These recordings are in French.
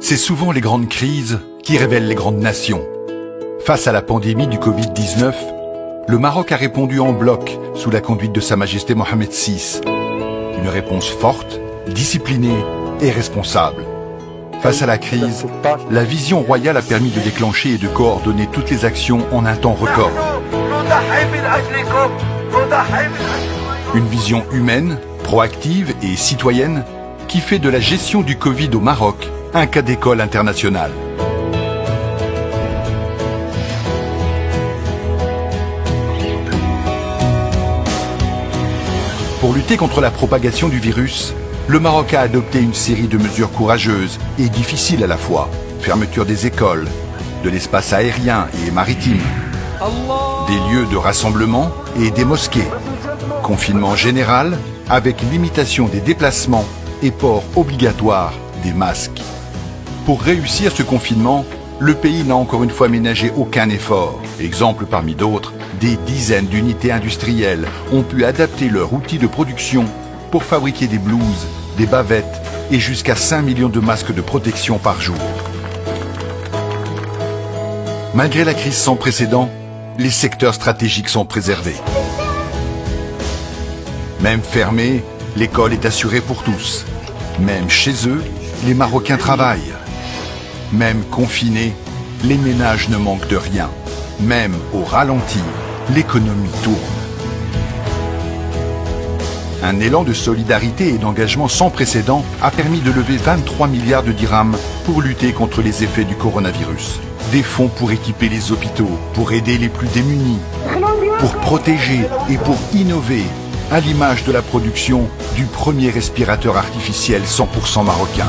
C'est souvent les grandes crises qui révèlent les grandes nations. Face à la pandémie du Covid-19, le Maroc a répondu en bloc sous la conduite de Sa Majesté Mohamed VI. Une réponse forte, disciplinée et responsable. Face à la crise, la vision royale a permis de déclencher et de coordonner toutes les actions en un temps record. Une vision humaine, proactive et citoyenne qui fait de la gestion du Covid au Maroc un cas d'école international. Pour lutter contre la propagation du virus, le Maroc a adopté une série de mesures courageuses et difficiles à la fois. Fermeture des écoles, de l'espace aérien et maritime, des lieux de rassemblement et des mosquées. Confinement général avec limitation des déplacements et port obligatoire des masques. Pour réussir ce confinement, le pays n'a encore une fois ménagé aucun effort. Exemple parmi d'autres, des dizaines d'unités industrielles ont pu adapter leurs outils de production pour fabriquer des blouses, des bavettes et jusqu'à 5 millions de masques de protection par jour. Malgré la crise sans précédent, les secteurs stratégiques sont préservés. Même fermée, l'école est assurée pour tous. Même chez eux, les Marocains travaillent. Même confinés, les ménages ne manquent de rien. Même au ralenti, l'économie tourne. Un élan de solidarité et d'engagement sans précédent a permis de lever 23 milliards de dirhams pour lutter contre les effets du coronavirus. Des fonds pour équiper les hôpitaux, pour aider les plus démunis, pour protéger et pour innover, à l'image de la production du premier respirateur artificiel 100% marocain.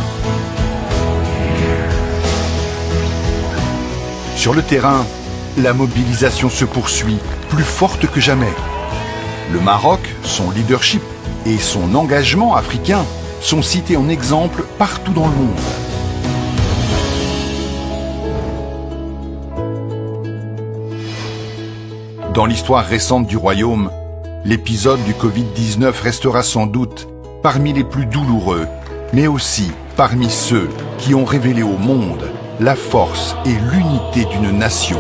Sur le terrain, la mobilisation se poursuit, plus forte que jamais. Le Maroc, son leadership et son engagement africain sont cités en exemple partout dans le monde. Dans l'histoire récente du royaume, l'épisode du Covid-19 restera sans doute parmi les plus douloureux, mais aussi parmi ceux qui ont révélé au monde la force et l'unité d'une nation.